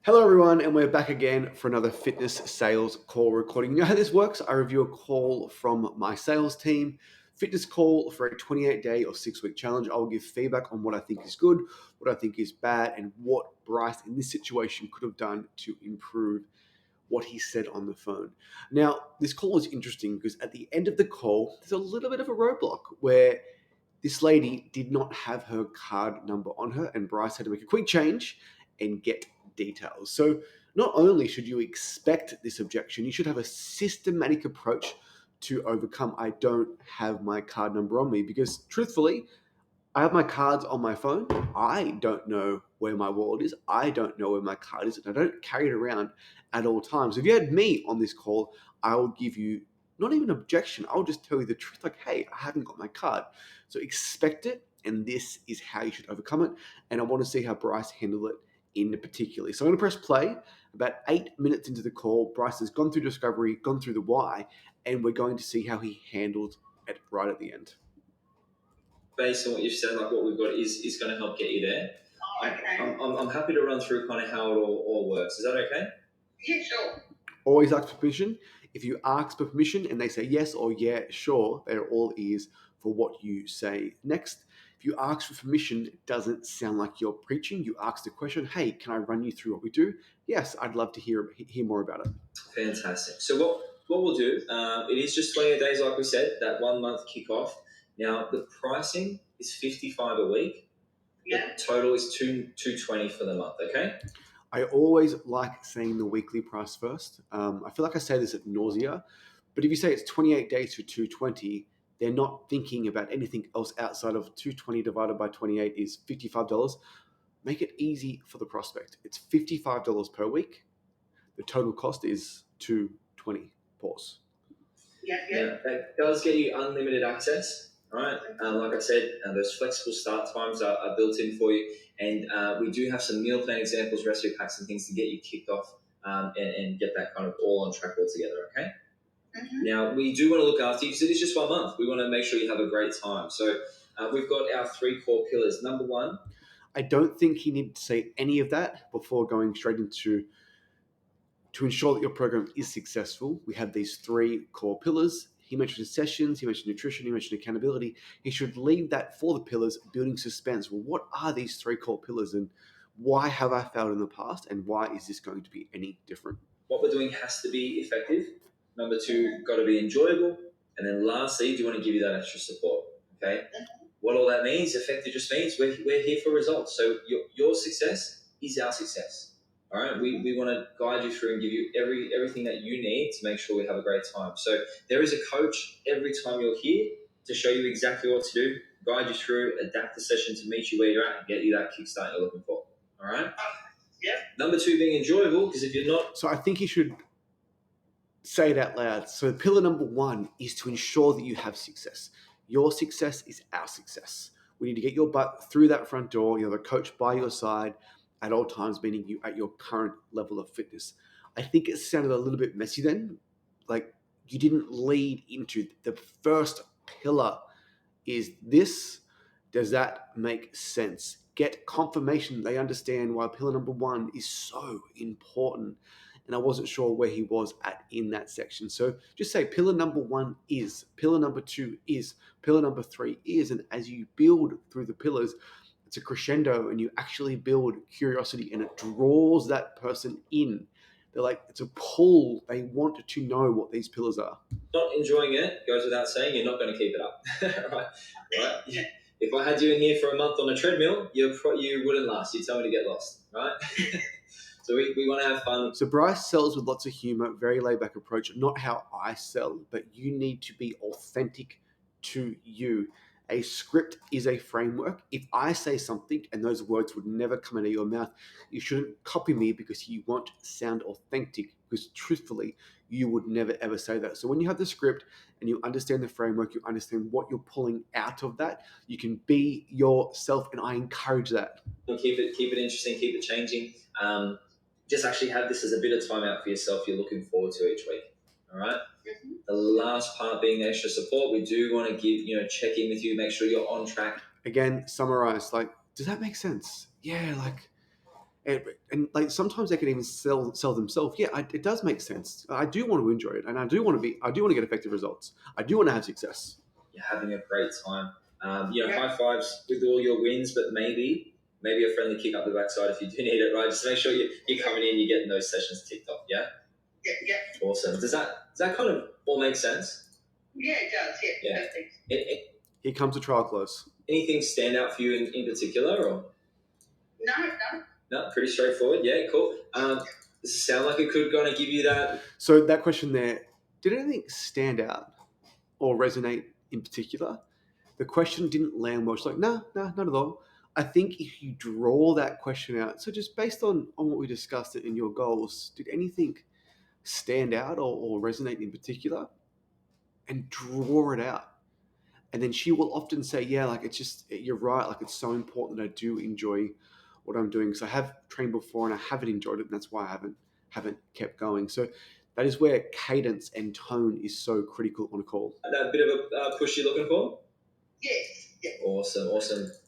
Hello, everyone, and we're back again for another fitness sales call recording. You know how this works? I review a call from my sales team, fitness call for a 28-day or 6-week challenge. I will give feedback on what I think is good, what I think is bad, and what Bryce in this situation could have done to improve what he said on the phone. Now, this call is interesting because at the end of the call, there's a little bit of a roadblock where this lady did not have her card number on her, and Bryce had to make a quick change and get details. So, not only should you expect this objection, you should have a systematic approach to overcome. I don't have my card number on me because, truthfully, I have my cards on my phone. I don't know where my wallet is. I don't know where my card is, and I don't carry it around at all times. If you had me on this call, I would give you not even an objection. I'll just tell you the truth, like, hey, I haven't got my card. So expect it, and this is how you should overcome it. And I want to see how Bryce handled it in particular. So I'm going to press play. About 8 minutes into the call, Bryce has gone through discovery, gone through the why, and we're going to see how he handled it right at the end. Based on what you've said, like what we've got is going to help get you there. Okay. I'm happy to run through kind of how it all works. Is that okay? Yeah, sure. Always ask for permission. If you ask for permission and they say yes or yeah, sure, they're all ears for what you say next. If you ask for permission, it doesn't sound like you're preaching. You ask the question, hey, can I run you through what we do? Yes, I'd love to hear more about it. Fantastic. So what we'll do, it is just 28 days, like we said, that 1 month kickoff. Now the pricing is 55 a week. Yeah. The total is 220 for the month. Okay. I always like saying the weekly price first. I feel like I say this at nausea, but if you say it's 28 days for 220, they're not thinking about anything else outside of 220 divided by 28 is $55. Make it easy for the prospect. It's $55 per week. The total cost is $220. Pause. Yeah. Now that does get you unlimited access. All right. Like I said, those flexible start times are built in for you, and we do have some meal plan examples, recipe packs, and things to get you kicked off and get that kind of all on track all together. Okay. Mm-hmm. Now, we do want to look after you because it is just 1 month. We want to make sure you have a great time. So we've got our 3 core pillars. Number one. I don't think he needed to say any of that before going straight into to ensure that your program is successful. We have these 3 core pillars. He mentioned sessions, he mentioned nutrition, he mentioned accountability. He should leave that for the pillars, building suspense. Well, what are these 3 core pillars and why have I failed in the past and why is this going to be any different? What we're doing has to be effective. Number 2, got to be enjoyable. And then lastly, do you want to give you that extra support? Okay. What all that means, effective just means we're here for results. So your success is our success. All right, we want to guide you through and give you everything that you need to make sure we have a great time. So there is a coach every time you're here to show you exactly what to do, guide you through, adapt the session to meet you where you're at, and get you that kickstart you're looking for. All right. Yeah. Number 2 being enjoyable, because if you're not, So I think he should say it out loud. So pillar number 1 is to ensure that you have success. Your success is our success. We need to get your butt through that front door. You have a coach by your side at all times, meaning you at your current level of fitness. I think it sounded a little bit messy then. Like you didn't lead into the first pillar is this. Does that make sense? Get confirmation they understand why pillar number 1 is so important. And I wasn't sure where he was at in that section. So just say pillar number 1 is, pillar number 2 is, pillar number 3 is. And as you build through the pillars, it's a crescendo and you actually build curiosity and it draws that person in. They're like, it's a pull. They want to know what these pillars are. not enjoying it, goes without saying, you're not going to keep it up. right? If I had you in here for a month on a treadmill, you wouldn't last. You'd tell me to get lost, right? So we want to have fun. So Bryce sells with lots of humor, very laid back approach, not how I sell, but you need to be authentic to you. A script is a framework. If I say something and those words would never come out of your mouth, you shouldn't copy me because you won't sound authentic, because truthfully, you would never ever say that. So when you have the script and you understand the framework, you understand what you're pulling out of that, you can be yourself, and I encourage that. Keep it interesting, keep it changing. Just actually have this as a bit of time out for yourself you're looking forward to each week. All right. Mm-hmm. The last part being extra support, we do want to check in with you, make sure you're on track. Again, summarize, like, does that make sense? Yeah, like, And like sometimes they can even sell themselves. Yeah, it does make sense. I do want to enjoy it, and I do want to get effective results. I do want to have success. You're having a great time. High fives with all your wins, but maybe a friendly kick up the backside if you do need it, right? Just make sure you're coming in, you're getting those sessions ticked off. Yeah. Yeah. Awesome. Does that kind of all make sense? Yeah, it does. Yeah. Perfect. Here comes the trial close. Anything stand out for you in particular, or? No. Pretty straightforward. Yeah, cool. Does it sound like it could kind of give you that? So that question there, did anything stand out or resonate in particular? The question didn't land well. She's like, no, not at all. I think if you draw that question out, so just based on what we discussed in your goals, did anything stand out or resonate in particular? And draw it out. And then she will often say, yeah, like it's just, you're right. Like it's so important that I do enjoy what I'm doing. Because I have trained before and I haven't enjoyed it. And that's why I haven't kept going. So that is where cadence and tone is so critical on a call. That bit of a push you're looking for? Yes. Yeah. Awesome.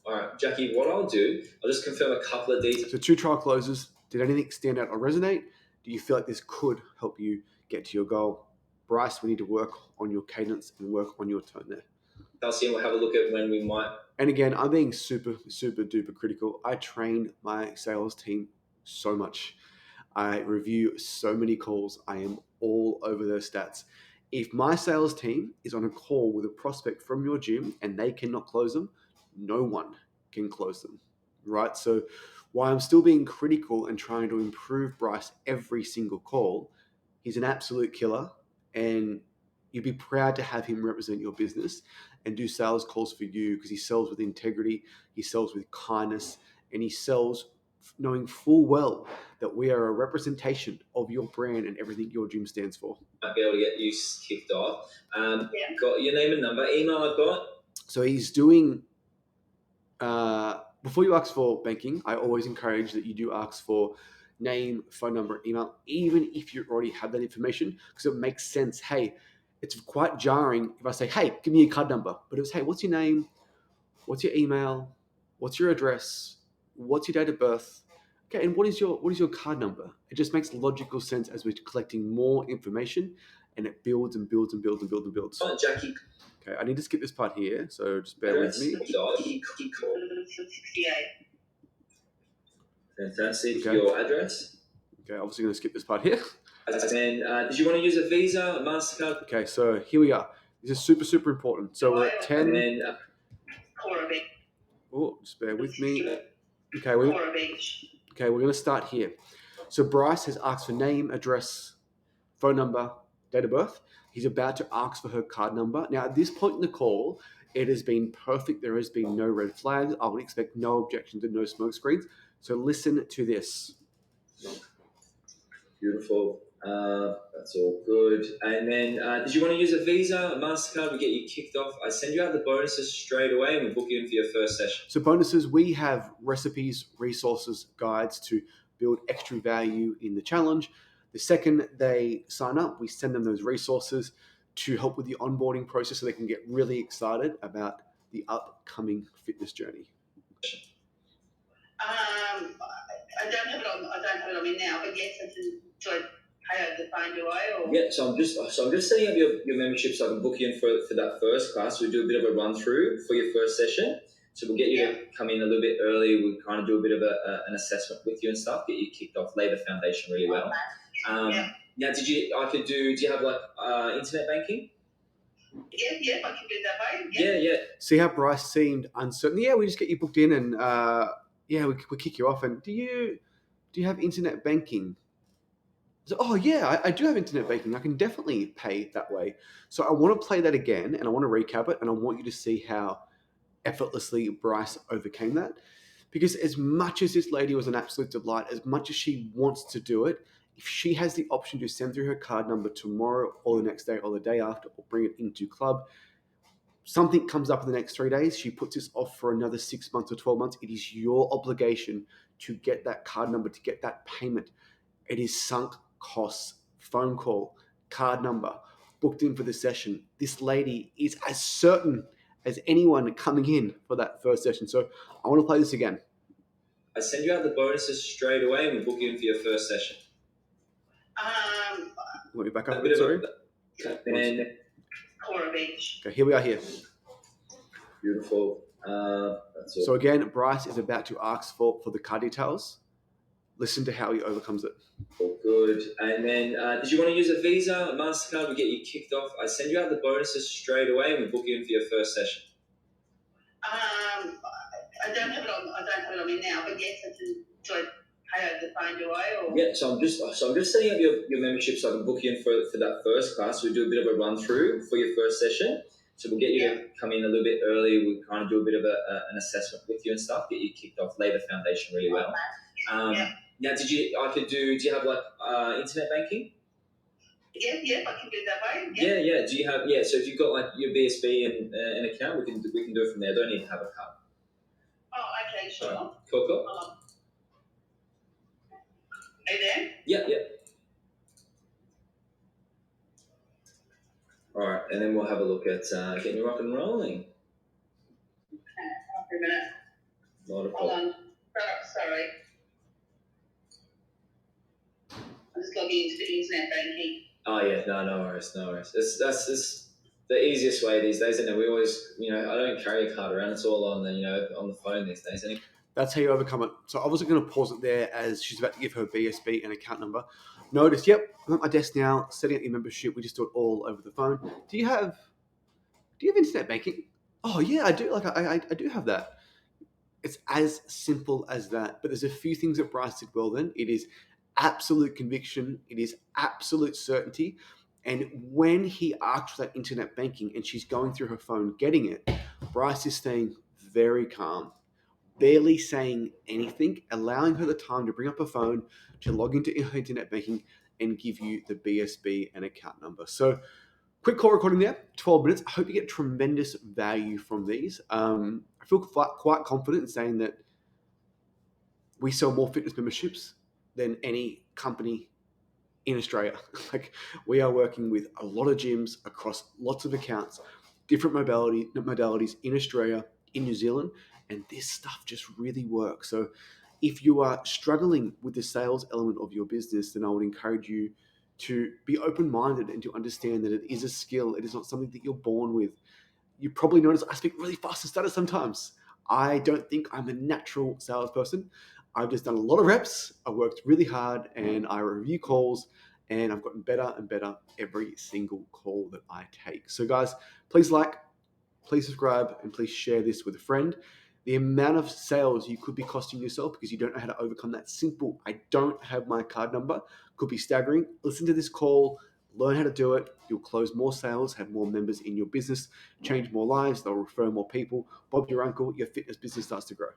All right, Jackie, what I'll do, I'll just confirm a couple of details. So 2 trial closes. Did anything stand out or resonate? Do you feel like this could help you get to your goal? Bryce, we need to work on your cadence and work on your tone there. Calcium, we'll have a look at when we might. And again, I'm being super, super duper critical. I train my sales team so much. I review so many calls. I am all over their stats. If my sales team is on a call with a prospect from your gym and they cannot close them, no one can close them, right? So while I'm still being critical and trying to improve Bryce every single call, he's an absolute killer, and you'd be proud to have him represent your business and do sales calls for you because he sells with integrity, he sells with kindness, and he sells knowing full well that we are a representation of your brand and everything your gym stands for. Might be able to get you kicked off. Got your name and number, email I've got. So he's doing, before you ask for banking, I always encourage that you do ask for name, phone number, email, even if you already have that information, because it makes sense. Hey, it's quite jarring if I say, hey, give me your card number. But it was, hey, what's your name? What's your email? What's your address? What's your date of birth? Okay, and what is your card number? It just makes logical sense as we're collecting more information, and it builds and builds and builds and builds and builds. Oh, Jackie. Okay, I need to skip this part here, so just bear with me. Fantastic. Okay. Your address. Okay, obviously going to skip this part here. And did you want to use a Visa, a MasterCard? Okay, so here we are. This is super, super important. So we're at 10. And then, oh, just bear with me. Okay, we're going to start here. So Bryce has asked for name, address, phone number, date of birth. He's about to ask for her card number. Now, at this point in the call, it has been perfect. There has been no red flags. I would expect no objections and no smoke screens. So listen to this. Beautiful. That's all good. And then, did you want to use a Visa, a MasterCard? We get you kicked off. I send you out the bonuses straight away, and we book you in for your first session. So bonuses, we have recipes, resources, guides to build extra value in the challenge. The second they sign up, we send them those resources to help with the onboarding process so they can get really excited about the upcoming fitness journey. I don't have it on me now, but yes, I can. So I pay over the phone, do I? Or? Yeah, so I'm just setting up your membership so I can book you in for that first class. We'll do a bit of a run through for your first session. So we'll get you to come in a little bit early. We'll kind of do a bit of an assessment with you and stuff, get you kicked off, lay the foundation really well. Now, do you have like internet banking? Yeah, I can do that way. Yeah. See how Bryce seemed uncertain? Yeah, we just get you booked in and we kick you off. And do you have internet banking? So, I do have internet banking. I can definitely pay that way. So I want to play that again and I want to recap it and I want you to see how effortlessly Bryce overcame that. Because as much as this lady was an absolute delight, as much as she wants to do it, if she has the option to send through her card number tomorrow or the next day or the day after or bring it into club, something comes up in the next 3 days, she puts this off for another 6 months or 12 months, it is your obligation to get that card number, to get that payment. It is sunk costs, phone call, card number, booked in for the session. This lady is as certain as anyone coming in for that first session. So I want to play this again. I send you out the bonuses straight away and we book you in for your first session. Let me back up A a bit bit, of sorry. and then Cora Beach. Okay, here we are here. beautiful. That's all. So again, Bryce is about to ask for the card details. Listen to how he overcomes it. All good. And then, did you want to use a Visa, a MasterCard? We get you kicked off. I send you out the bonuses straight away and we book you in for your first session. I don't have it on me now, but yes, do I pay over the phone, do I? Or? Yeah, so I'm just setting up your membership so I can book you in for that first class. We do a bit of a run through for your first session. So we'll get you to come in a little bit early. We'll kind of do a bit of an assessment with you and stuff, get you kicked off, lay the foundation really well. Now, do you have like internet banking? Yeah, I can do it that way. Yeah. Do you have so if you've got like your BSB and an account, we can do it from there. Don't need to have a card. Oh, okay, sure. Right. Cool. Hold on. Are you there? Yeah. All right, and then we'll have a look at getting you rock and rolling. Okay, a minute. Not a Hold problem. on. Sorry. I'm just logging into the internet banking. Oh yeah, no worries. That's the easiest way these days, isn't it? We always, I don't carry a card around. It's all on on the phone these days. Anyway. That's how you overcome it. So I wasn't going to pause it there as she's about to give her BSB and account number. Notice, yep, I'm at my desk now, setting up your membership. We just do it all over the phone. Do you have internet banking? Oh yeah, I do. Like I do have that. It's as simple as that. But there's a few things that Bryce did well then. It is absolute conviction. It is absolute certainty. And when he asked for that internet banking and she's going through her phone getting it, Bryce is staying very calm, barely saying anything, allowing her the time to bring up her phone, to log into her internet banking and give you the BSB and account number. So quick call recording there, 12 minutes. I hope you get tremendous value from these. I feel quite confident in saying that we sell more fitness memberships than any company in Australia. Like, we are working with a lot of gyms across lots of accounts, different modalities in Australia, in New Zealand, and this stuff just really works. So if you are struggling with the sales element of your business, then I would encourage you to be open-minded and to understand that it is a skill. It is not something that you're born with. You probably notice I speak really fast and stutter sometimes. I don't think I'm a natural salesperson. I've just done a lot of reps. I worked really hard and I review calls, and I've gotten better and better every single call that I take. So guys, please please subscribe, and please share this with a friend. The amount of sales you could be costing yourself because you don't know how to overcome that simple "I don't have my card number" could be staggering. Listen to this call, learn how to do it. You'll close more sales, have more members in your business, change more lives, they'll refer more people. Bob your uncle, your fitness business starts to grow.